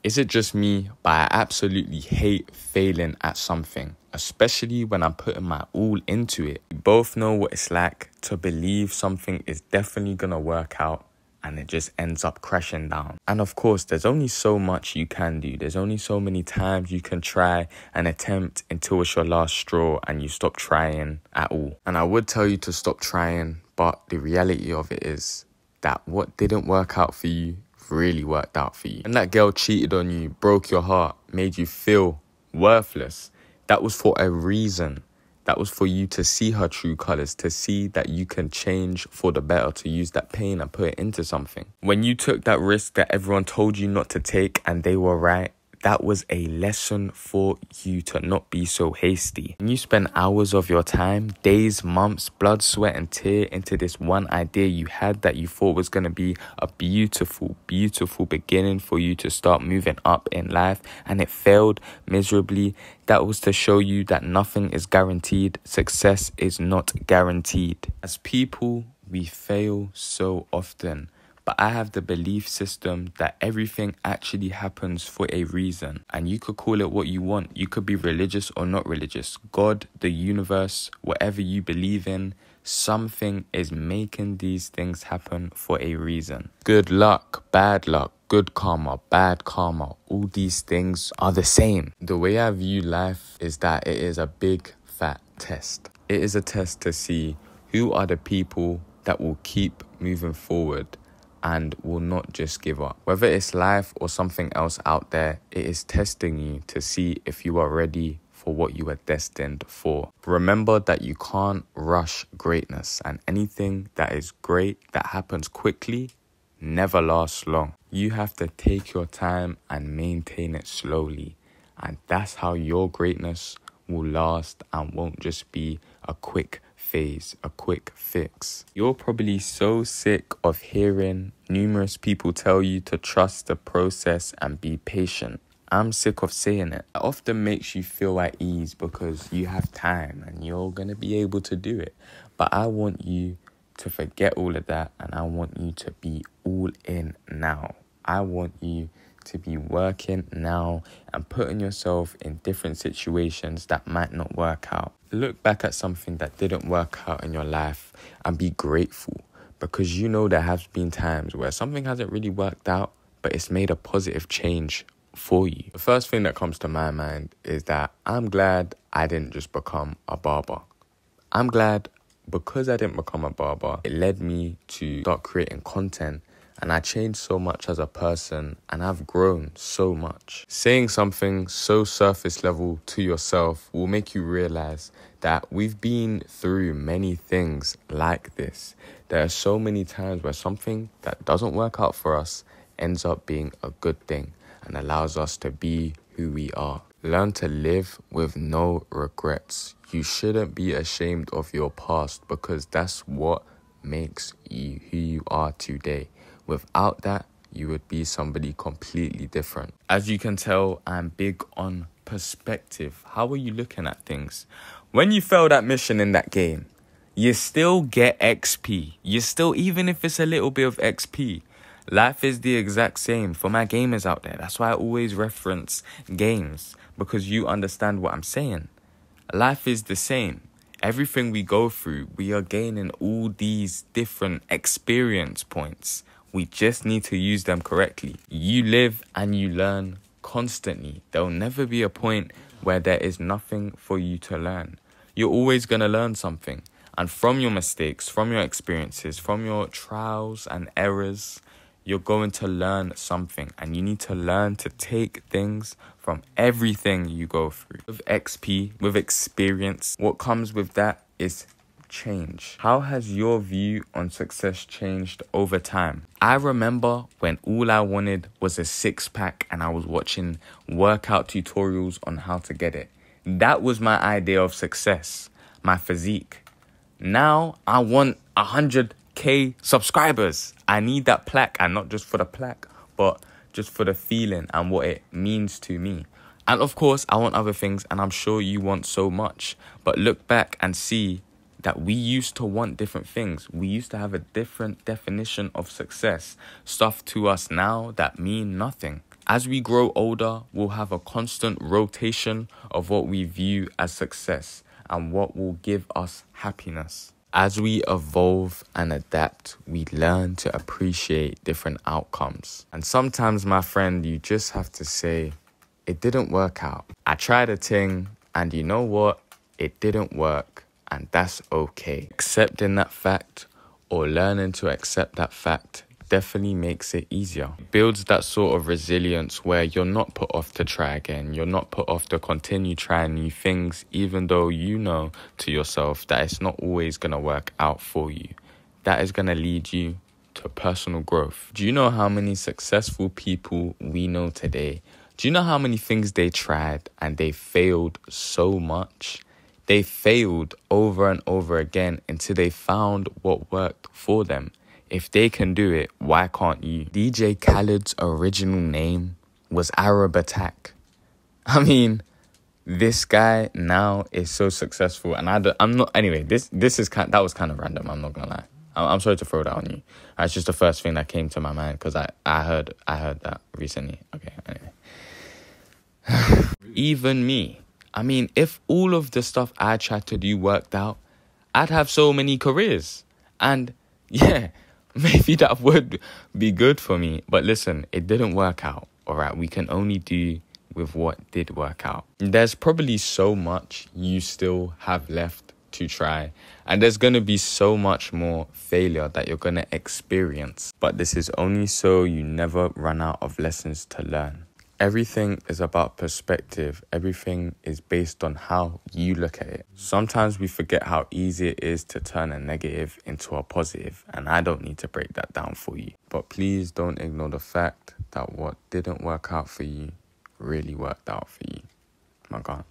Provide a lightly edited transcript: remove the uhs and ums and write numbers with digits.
Is it just me, but I absolutely hate failing at something, especially when I'm putting my all into it. We both know what it's like to believe something is definitely gonna work out and it just ends up crashing down. And of course, there's only so much you can do. There's only so many times you can try and attempt until it's your last straw and you stop trying at all. And I would tell you to stop trying, but the reality of it is that what didn't work out for you really worked out for you. And that girl cheated on you, broke your heart, made you feel worthless. That was for a reason. That was for you to see her true colors, to see that you can change for the better, to use that pain and put it into something. When you took that risk that everyone told you not to take and they were right, that was a lesson for you to not be so hasty. And you spend hours of your time, days, months, blood, sweat and tear into this one idea you had that you thought was going to be a beautiful, beautiful beginning for you to start moving up in life, and it failed miserably. That was to show you that nothing is guaranteed. Success is not guaranteed. As people, we fail so often. But I have the belief system that everything actually happens for a reason. And you could call it what you want. You could be religious or not religious. God, the universe, whatever you believe in, something is making these things happen for a reason. Good luck, bad luck, good karma, bad karma, all these things are the same. The way I view life is that it is a big fat test. It is a test to see who are the people that will keep moving forward and will not just give up. Whether it's life or something else out there, it is testing you to see if you are ready for what you are destined for. Remember that you can't rush greatness, and anything that is great that happens quickly never lasts long. You have to take your time and maintain it slowly, and that's how your greatness will last and won't just be a quick phase, a quick fix. You're probably so sick of hearing numerous people tell you to trust the process and be patient. I'm sick of saying it. It often makes you feel at ease because you have time and you're going to be able to do it. But I want you to forget all of that, and I want you to be all in now. I want you to be working now and putting yourself in different situations that might not work out. Look back at something that didn't work out in your life and be grateful, because you know there have been times where something hasn't really worked out, but it's made a positive change for you. The first thing that comes to my mind is that I'm glad I didn't just become a barber. I'm glad because I didn't become a barber, it led me to start creating content. And I changed so much as a person, and I've grown so much. Saying something so surface level to yourself will make you realize that we've been through many things like this. There are so many times where something that doesn't work out for us ends up being a good thing and allows us to be who we are. Learn to live with no regrets. You shouldn't be ashamed of your past, because that's what makes you who you are today. Without that, you would be somebody completely different. As you can tell, I'm big on perspective. How are you looking at things? When you fail that mission in that game, you still get XP. You still, even if it's a little bit of XP, life is the exact same for my gamers out there. That's why I always reference games, because you understand what I'm saying. Life is the same. Everything we go through, we are gaining all these different experience points. We just need to use them correctly. You live and you learn constantly. There will never be a point where there is nothing for you to learn. You're always going to learn something. And from your mistakes, from your experiences, from your trials and errors, you're going to learn something. And you need to learn to take things from everything you go through. With XP, with experience, what comes with that is change. How has your view on success changed over time? I remember when all I wanted was a six-pack and I was watching workout tutorials on how to get it. That was my idea of success, my physique. Now I want 100k subscribers. I need that plaque, and not just for the plaque, but just for the feeling and what it means to me. And of course, I want other things, and I'm sure you want so much. But look back and see that we used to want different things. We used to have a different definition of success. Stuff to us now that mean nothing. As we grow older, we'll have a constant rotation of what we view as success and what will give us happiness. As we evolve and adapt, we learn to appreciate different outcomes. And sometimes, my friend, you just have to say, it didn't work out. I tried a thing, and you know what? It didn't work, and that's okay. Accepting that fact or learning to accept that fact definitely makes it easier. It builds that sort of resilience where you're not put off to try again. You're not put off to continue trying new things, even though you know to yourself that it's not always going to work out for you. That is going to lead you to personal growth. Do you know how many successful people we know today? Do you know how many things they tried and they failed so much? They failed over and over again until they found what worked for them. If they can do it, why can't you? DJ Khaled's original name was Arab Attack. I mean, this guy now is so successful, and I'm not. Anyway, that was kind of random. I'm not gonna lie. I'm sorry to throw that on you. It's just the first thing that came to my mind because I heard that recently. Okay, anyway. Even me. I mean, if all of the stuff I tried to do worked out, I'd have so many careers, and yeah. Maybe that would be good for me. But listen, it didn't work out. All right, we can only do with what did work out. There's probably so much you still have left to try. And there's going to be so much more failure that you're going to experience. But this is only so you never run out of lessons to learn. Everything is about perspective. Everything is based on how you look at it. Sometimes we forget how easy it is to turn a negative into a positive, and I don't need to break that down for you. But please don't ignore the fact that what didn't work out for you really worked out for you. My God.